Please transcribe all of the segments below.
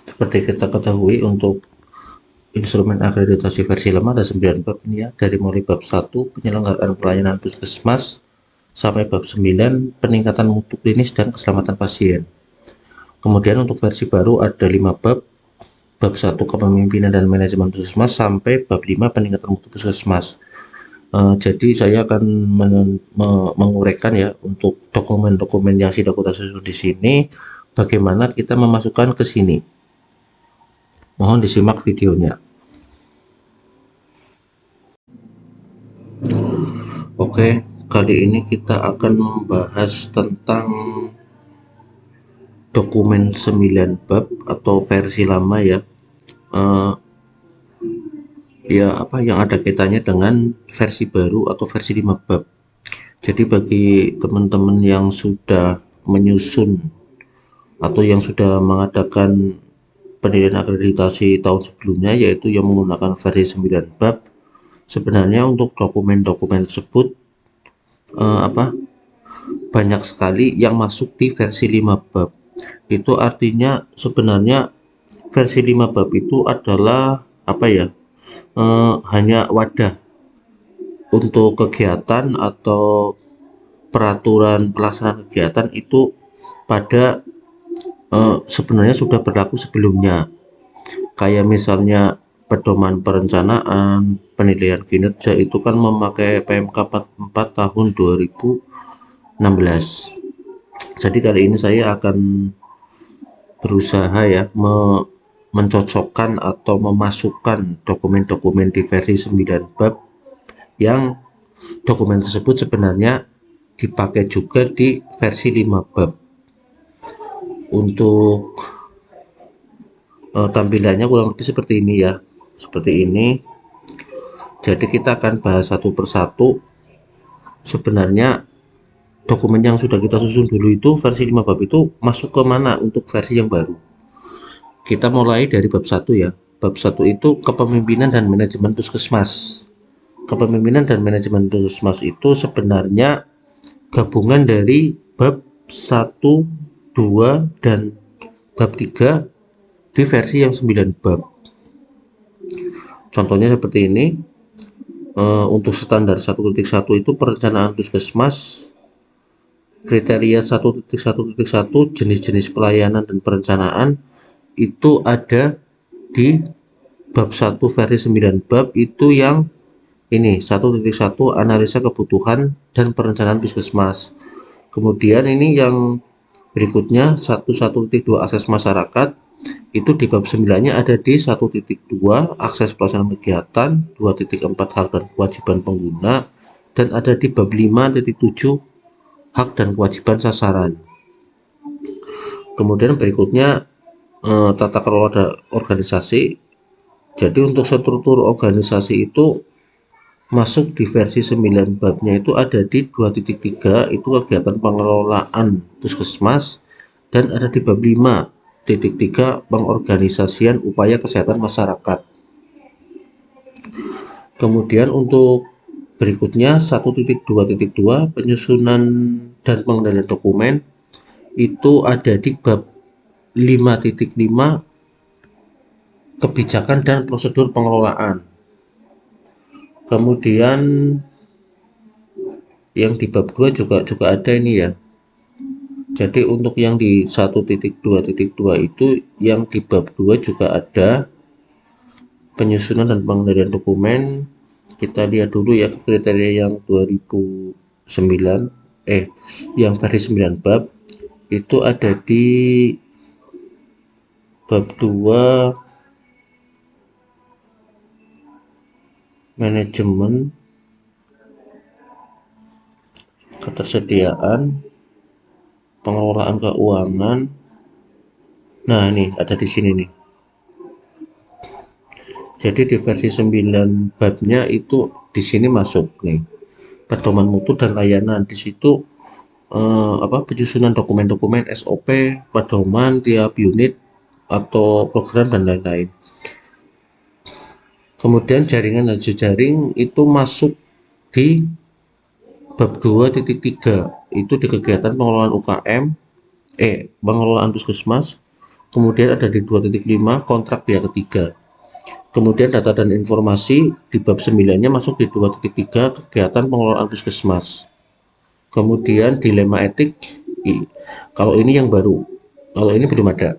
Seperti kita ketahui, untuk instrumen akreditasi versi lama ada 9 bab ini ya, dari mulai bab 1 penyelenggaraan pelayanan puskesmas sampai bab 9 peningkatan mutu klinis dan keselamatan pasien. Kemudian untuk versi baru ada 5 bab, bab 1 kepemimpinan dan manajemen puskesmas sampai bab 5 peningkatan mutu puskesmas. Jadi saya akan menguraikan ya untuk dokumen-dokumen yang sudah kita susun di sini, bagaimana kita memasukkan ke sini. Mohon disimak videonya. Oke, kali ini kita akan membahas tentang dokumen 9 bab atau versi lama ya. Eh, ya apa yang ada kaitannya dengan versi baru atau versi 5 bab. Jadi bagi teman-teman yang sudah menyusun atau yang sudah mengadakan penilaian akreditasi tahun sebelumnya, yaitu yang menggunakan versi 9 bab, sebenarnya untuk dokumen-dokumen tersebut banyak sekali yang masuk di versi 5 bab. Itu artinya sebenarnya versi 5 bab itu adalah hanya wadah untuk kegiatan atau peraturan pelaksanaan kegiatan itu pada sebenarnya sudah berlaku sebelumnya, kayak misalnya pedoman perencanaan penilaian kinerja itu kan memakai PMK 44 tahun 2016. Jadi kali ini saya akan berusaha ya mencocokkan atau memasukkan dokumen-dokumen di versi 9 bab yang dokumen tersebut sebenarnya dipakai juga di versi 5 bab. Untuk tampilannya kurang lebih seperti ini ya, seperti ini. Jadi kita akan bahas satu persatu. Sebenarnya dokumen yang sudah kita susun dulu itu versi 5 bab itu masuk ke mana untuk versi yang baru. Kita mulai dari bab 1 ya. Bab 1 itu kepemimpinan dan manajemen puskesmas. Kepemimpinan dan manajemen puskesmas itu sebenarnya gabungan dari bab 1, 2, dan bab 3 di versi yang 9 bab. Contohnya seperti ini. Untuk standar 1.1 itu perencanaan puskesmas, kriteria 1.1.1 jenis-jenis pelayanan dan perencanaan itu ada di bab 1 versi 9 bab itu yang ini 1.1 analisa kebutuhan dan perencanaan puskesmas. Kemudian ini yang berikutnya 1.1.2 akses masyarakat, itu di bab 9-nya ada di 1.2 akses pelaksanaan kegiatan, 2.4 hak dan kewajiban pengguna, dan ada di bab 5.7 hak dan kewajiban sasaran. Kemudian berikutnya tata kelola organisasi. Jadi untuk struktur organisasi itu masuk di versi 9 babnya itu ada di 2.3 itu kegiatan pengelolaan puskesmas, dan ada di bab 5.3 pengorganisasian upaya kesehatan masyarakat. Kemudian untuk berikutnya 1.2.2 penyusunan dan pengendalian dokumen itu ada di bab 5.5 kebijakan dan prosedur pengelolaan. Kemudian yang di bab 2 juga ada ini ya. Jadi untuk yang di 1.2.2 itu yang di bab 2 juga ada penyusunan dan pengendalian dokumen. Kita lihat dulu ya kriteria yang 2009 yang versi 9 bab itu ada di bab 2 manajemen ketersediaan pengelolaan keuangan. Nah, ini ada di sini nih. Jadi di versi 9 babnya itu di sini masuk nih. Pedoman mutu dan layanan, di situ penyusunan dokumen-dokumen SOP, pedoman tiap unit atau program dan lain-lain. Kemudian jaringan dan jejaring itu masuk di bab 2.3 itu di kegiatan pengelolaan UKM, pengelolaan puskesmas, Kemudian ada di 2.5 kontrak pihak ketiga. Kemudian data dan informasi di bab 9-nya masuk di 2.3 kegiatan pengelolaan puskesmas. Kemudian dilema etik, kalau ini yang baru, kalau ini belum ada.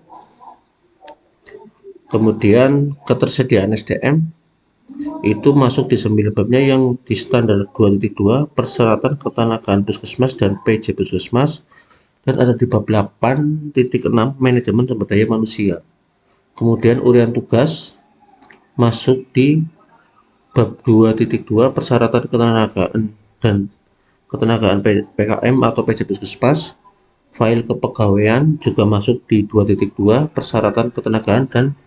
Kemudian ketersediaan SDM itu masuk di 9 babnya yang di standar 2.2 persyaratan ketenagaan puskesmas dan PJ puskesmas, dan ada di bab 8.6 manajemen sumber daya manusia. Kemudian urian tugas masuk di bab 2.2 persyaratan ketenagaan dan ketenagaan PKM atau PJ puskesmas. File kepegawaian juga masuk di 2.2 persyaratan ketenagaan dan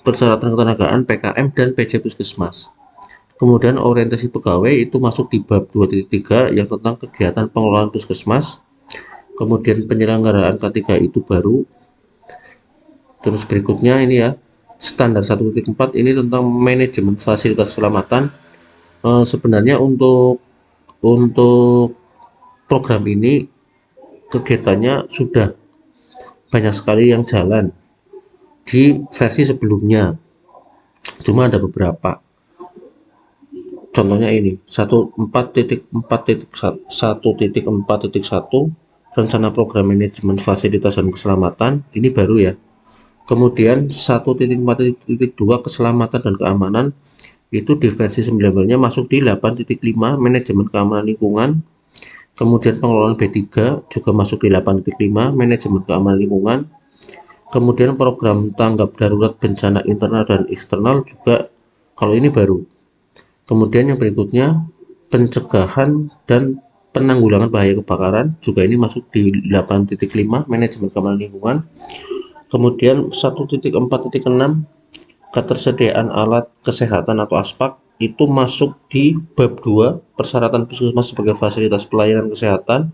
persyaratan ketenagaan PKM dan PJ puskesmas. Kemudian orientasi pegawai itu masuk di bab 2.3 yang tentang kegiatan pengelolaan puskesmas. Kemudian penyelenggaraan K3 itu baru. Terus berikutnya ini ya, standar 1.4 ini tentang manajemen fasilitas keselamatan. Sebenarnya untuk program ini kegiatannya sudah banyak sekali yang jalan di versi sebelumnya, cuma ada beberapa. Contohnya ini 14.4.1.4.1 rencana program manajemen fasilitas dan keselamatan, ini baru ya. Kemudian 1.4.2 keselamatan dan keamanan itu di versi 19-nya masuk di 8.5 manajemen keamanan lingkungan. Kemudian pengelolaan B3 juga masuk di 8.5 manajemen keamanan lingkungan. Kemudian program tanggap darurat bencana internal dan eksternal juga, kalau ini baru. Kemudian yang berikutnya pencegahan dan penanggulangan bahaya kebakaran, juga ini masuk di 8.5 manajemen keamanan lingkungan. Kemudian 1.4.6 ketersediaan alat kesehatan atau ASPAK itu masuk di bab 2 persyaratan puskesmas sebagai fasilitas pelayanan kesehatan.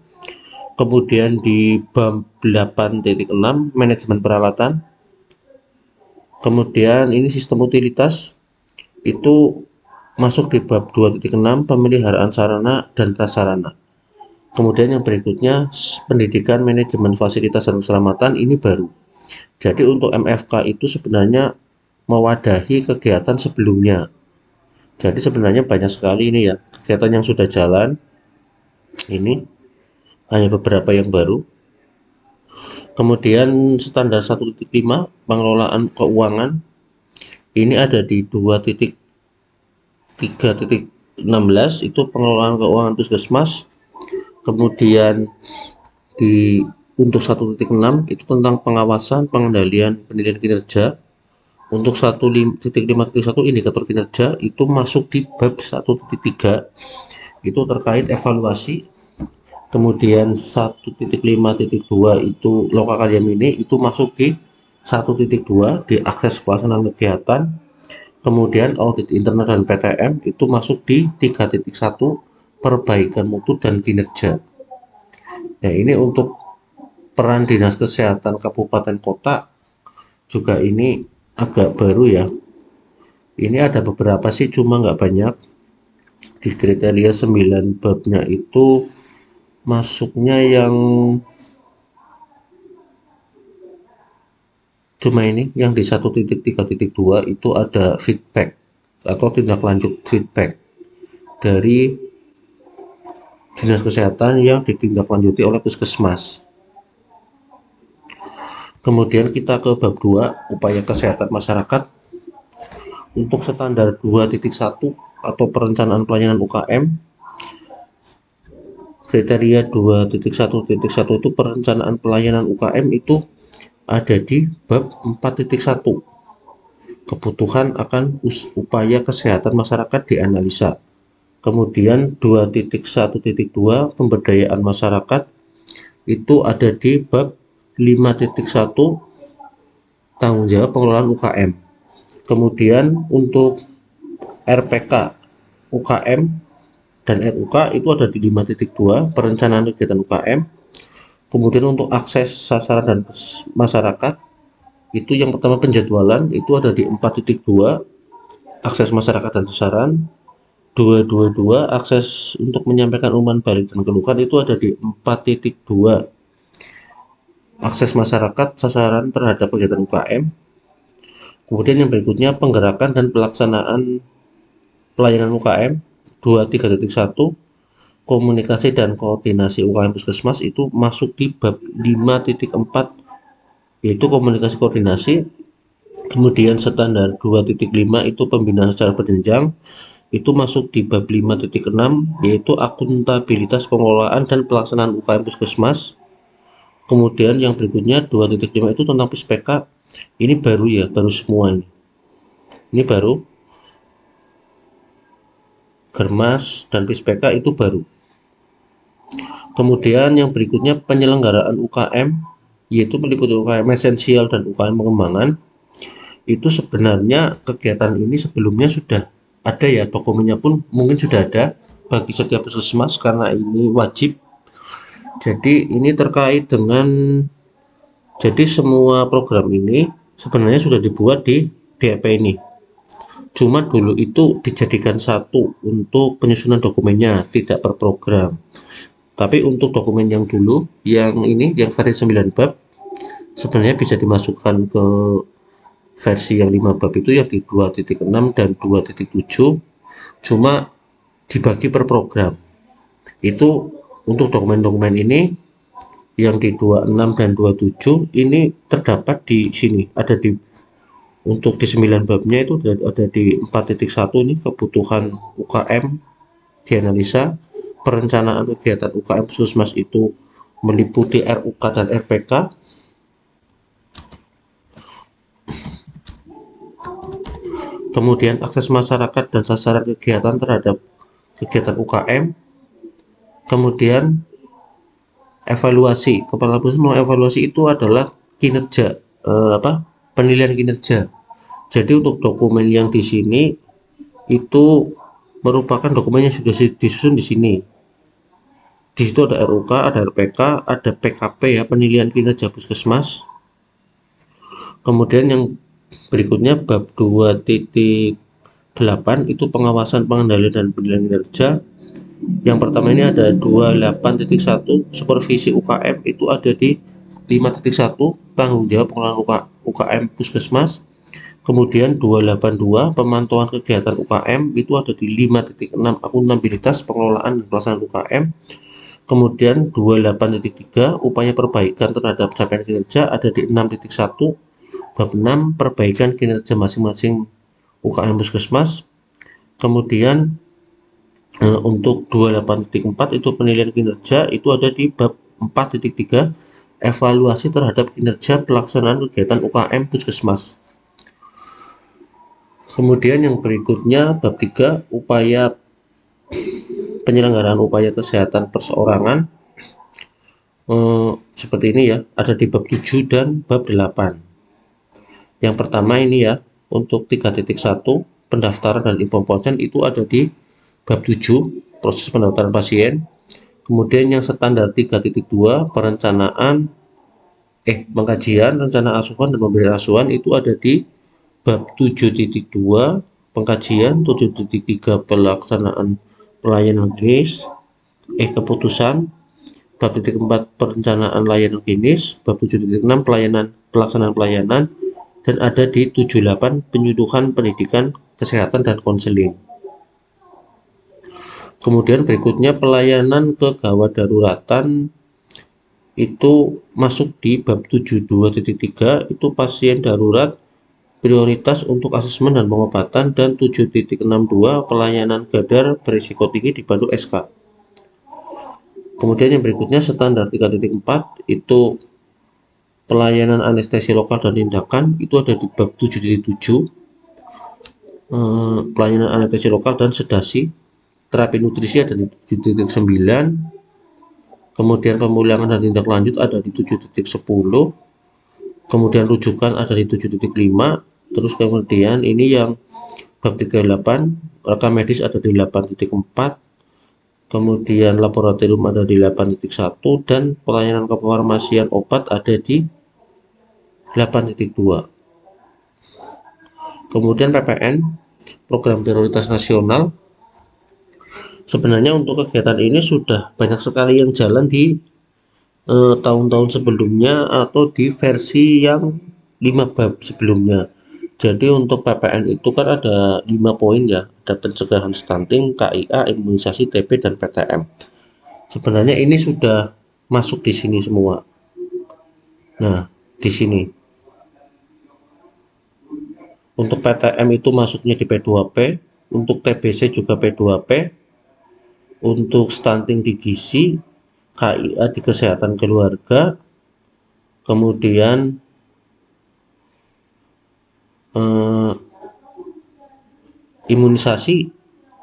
Kemudian di bab 8.6 manajemen peralatan. Kemudian ini sistem utilitas itu masuk di bab 2.6 pemeliharaan sarana dan prasarana. Kemudian yang berikutnya pendidikan manajemen fasilitas dan keselamatan, ini baru. Jadi untuk MFK itu sebenarnya mewadahi kegiatan sebelumnya. Jadi sebenarnya banyak sekali ini ya kegiatan yang sudah jalan, ini hanya beberapa yang baru. Kemudian standar 1.5 pengelolaan keuangan, ini ada di 2.3.16 itu pengelolaan keuangan puskesmas. Kemudian di untuk 1.6 itu tentang pengawasan pengendalian penilaian kinerja. Untuk 1.5.1 indikator kinerja itu masuk di bab 1.3 itu terkait evaluasi. Kemudian 1.5.2 itu loka karya mini itu masuk di 1.2 di akses pelaksanaan kegiatan. Kemudian audit internal dan PTM itu masuk di 3.1 perbaikan mutu dan kinerja. Nah, ini untuk peran dinas kesehatan kabupaten kota juga ini agak baru ya. Ini ada beberapa sih, cuma nggak banyak. Di kriteria 9 babnya itu masuknya yang cuma ini, yang di 1.3.2 itu ada feedback atau tindak lanjut feedback dari dinas kesehatan yang ditindaklanjuti oleh puskesmas. Kemudian kita ke bab 2 upaya kesehatan masyarakat. Untuk standar 2.1 atau perencanaan pelayanan UKM, kriteria 2.1.1 itu perencanaan pelayanan UKM itu ada di bab 4.1 kebutuhan akan upaya kesehatan masyarakat dianalisa. Kemudian 2.1.2 pemberdayaan masyarakat itu ada di bab 5.1 tanggung jawab pengelolaan UKM. Kemudian untuk RPK UKM dan RUK itu ada di 5.2 perencanaan kegiatan UKM. Kemudian untuk akses sasaran dan masyarakat itu yang pertama penjadwalan itu ada di 4.2 akses masyarakat dan sasaran. 222 akses untuk menyampaikan umpan balik dan keluhan itu ada di 4.2. akses masyarakat sasaran terhadap kegiatan UKM. Kemudian yang berikutnya penggerakan dan pelaksanaan pelayanan UKM 23.1 komunikasi dan koordinasi UKM Puskesmas itu masuk di bab 5.4 yaitu komunikasi koordinasi. Kemudian standar 2.5 itu pembinaan secara berjenjang itu masuk di bab 5.6 yaitu akuntabilitas pengelolaan dan pelaksanaan UKM Puskesmas. Kemudian yang berikutnya 2.5 itu tentang PUSPK. Ini baru ya, baru semua ini. Ini baru. Germas dan PUSPK itu baru. Kemudian yang berikutnya penyelenggaraan UKM yaitu meliputi UKM esensial dan UKM pengembangan. Itu sebenarnya kegiatan ini sebelumnya sudah ada ya, dokumennya pun mungkin sudah ada bagi setiap puskesmas karena ini wajib. Jadi ini terkait dengan, jadi semua program ini sebenarnya sudah dibuat di DAP ini. Cuma dulu itu dijadikan satu untuk penyusunan dokumennya, tidak per program. Tapi untuk dokumen yang dulu, yang ini, yang versi 9 bab, sebenarnya bisa dimasukkan ke versi yang 5 bab itu yang di 2.6 dan 2.7, cuma dibagi per program. Itu untuk dokumen-dokumen ini yang di 26 dan 27 ini terdapat di sini, ada di untuk di 9 babnya itu ada di 4.1 ini kebutuhan UKM dianalisa, perencanaan kegiatan UKM Puskesmas itu meliputi RUK dan RPK. Kemudian akses masyarakat dan sasaran kegiatan terhadap kegiatan UKM. Kemudian evaluasi, kepala puskesmas mengevaluasi itu adalah kinerja, penilaian kinerja. Jadi untuk dokumen yang di sini itu merupakan dokumen yang sudah disusun di sini. Di situ ada RUK, ada RPK, ada PKP ya, penilaian kinerja puskesmas. Kemudian yang berikutnya bab 2.8 itu pengawasan, pengendalian dan penilaian kinerja. Yang pertama ini ada 28.1 supervisi UKM itu ada di 5.1 tanggung jawab pengelolaan UKM Puskesmas. Kemudian 282 pemantauan kegiatan UKM itu ada di 5.6 akuntabilitas pengelolaan dan pelaksanaan UKM. Kemudian 28.3 upaya perbaikan terhadap capaian kinerja ada di 6.1 bab 6 perbaikan kinerja masing-masing UKM Puskesmas. Kemudian untuk 28.4 itu penilaian kinerja itu ada di bab 4.3 evaluasi terhadap kinerja pelaksanaan kegiatan UKM Puskesmas. Kemudian yang berikutnya bab 3 upaya penyelenggaraan upaya kesehatan perseorangan, seperti ini ya, ada di bab 7 dan bab 8. Yang pertama ini ya, untuk 3.1 pendaftaran dan info pasien itu ada di bab 7 proses pendaftaran pasien. Kemudian yang standar 3.2 perencanaan pengkajian rencana asuhan dan pemberian asuhan itu ada di bab 7.2 pengkajian, 7.3 pelaksanaan pelayanan klinis keputusan, bab 4 perencanaan layanan klinis, bab 7.6 pelaksanaan pelayanan, dan ada di 78 penyuluhan pendidikan kesehatan dan konseling. Kemudian berikutnya pelayanan kegawat daruratan itu masuk di bab 72.3 itu pasien darurat prioritas untuk asesmen dan pengobatan, dan 7.62 pelayanan gadar berisiko tinggi dibantu SK. Kemudian yang berikutnya standar 3.4 itu pelayanan anestesi lokal dan tindakan itu ada di bab 7.7 pelayanan anestesi lokal dan sedasi. Terapi nutrisi ada di 7.9. Kemudian pemulihan dan tindak lanjut ada di 7.10. Kemudian rujukan ada di 7.5. Terus kemudian ini yang bab 38 rekam medis ada di 8.4. Kemudian laboratorium ada di 8.1 dan pelayanan kefarmasian obat ada di 8.2. Kemudian PPN program prioritas nasional, sebenarnya untuk kegiatan ini sudah banyak sekali yang jalan di tahun-tahun sebelumnya atau di versi yang 5 bab sebelumnya. Jadi untuk PPN itu kan ada 5 poin ya, ada pencegahan stunting, KIA, imunisasi, TB, dan PTM. Sebenarnya ini sudah masuk di sini semua. Nah, di sini untuk PTM itu masuknya di P2P, untuk TBC juga P2P, untuk stunting di gizi, KIA di kesehatan keluarga, kemudian imunisasi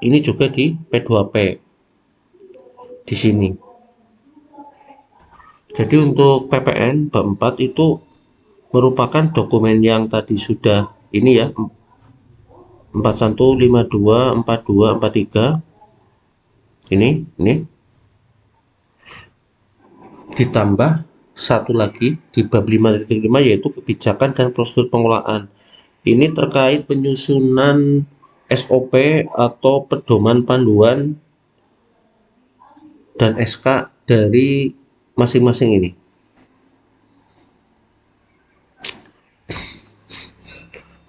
ini juga di P2P di sini. Jadi untuk PPN bab 4 itu merupakan dokumen yang tadi sudah ini ya, 41, 52, 42, 43 ini ditambah satu lagi di bab 5.5 yaitu kebijakan dan prosedur pengelolaan. Ini terkait penyusunan SOP atau pedoman panduan dan SK dari masing-masing ini.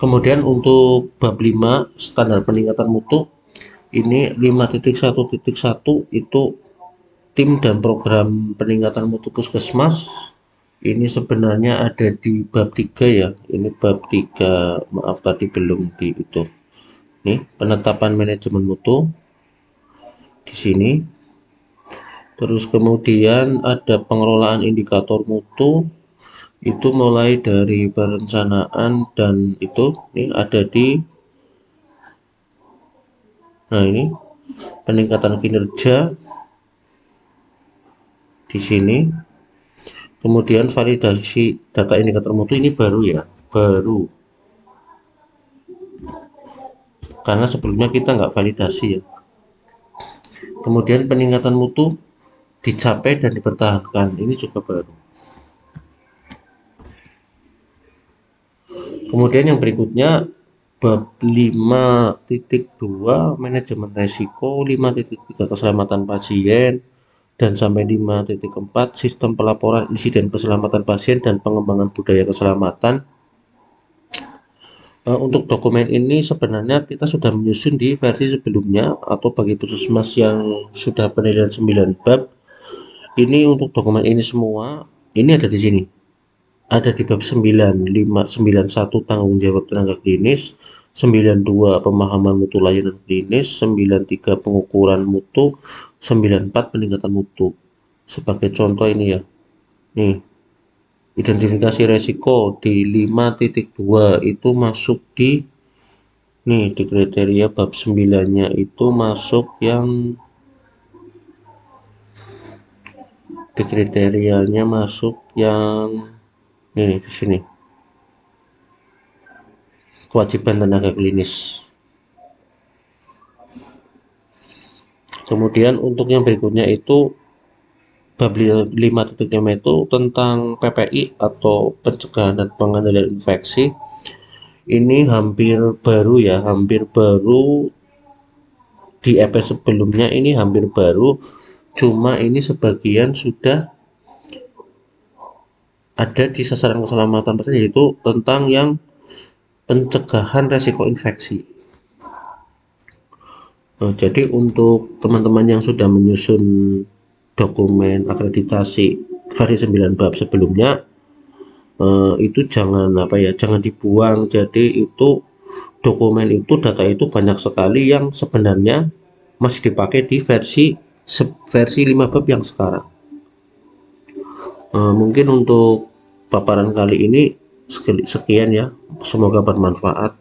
Kemudian untuk bab 5 standar peningkatan mutu ini 5.1.1 itu tim dan program peningkatan mutu puskesmas. Ini sebenarnya ada di bab 3 ya. Ini bab 3, maaf tadi belum di itu. Nih, penetapan manajemen mutu di sini. Terus kemudian ada pengelolaan indikator mutu. Itu mulai dari perencanaan dan itu nih ada di ini peningkatan kinerja di sini. Kemudian validasi data indikator mutu ini baru ya, baru karena sebelumnya kita nggak validasi ya. Kemudian peningkatan mutu dicapai dan dipertahankan, ini juga baru. Kemudian yang berikutnya bab 5.2 manajemen resiko, 5.3 keselamatan pasien, dan sampai 5.4 sistem pelaporan insiden keselamatan pasien dan pengembangan budaya keselamatan. Untuk dokumen ini sebenarnya kita sudah menyusun di versi sebelumnya atau bagi puskesmas yang sudah penilaian 9 bab. Ini untuk dokumen ini semua, ini ada di sini. Ada di bab 9, 91 tanggung jawab tenaga klinis, 92 pemahaman mutu layanan klinis, 93 pengukuran mutu, 94 peningkatan mutu. Sebagai contoh ini ya. Nih, identifikasi resiko di 5.2 itu masuk di kriteria bab 9-nya itu masuk yang di kriterianya masuk yang ini di sini. Kewajiban tenaga klinis. Kemudian untuk yang berikutnya itu bab 5.5 itu tentang PPI atau pencegahan dan pengendalian infeksi. Ini hampir baru ya, hampir baru di EP sebelumnya, ini hampir baru, cuma ini sebagian sudah ada di sasaran keselamatan pasien, yaitu tentang yang pencegahan resiko infeksi. Jadi untuk teman-teman yang sudah menyusun dokumen akreditasi versi 9 bab sebelumnya, itu jangan jangan dibuang. Jadi itu dokumen itu, data itu banyak sekali yang sebenarnya masih dipakai di versi 5 bab yang sekarang. Mungkin untuk paparan kali ini sekian ya, semoga bermanfaat.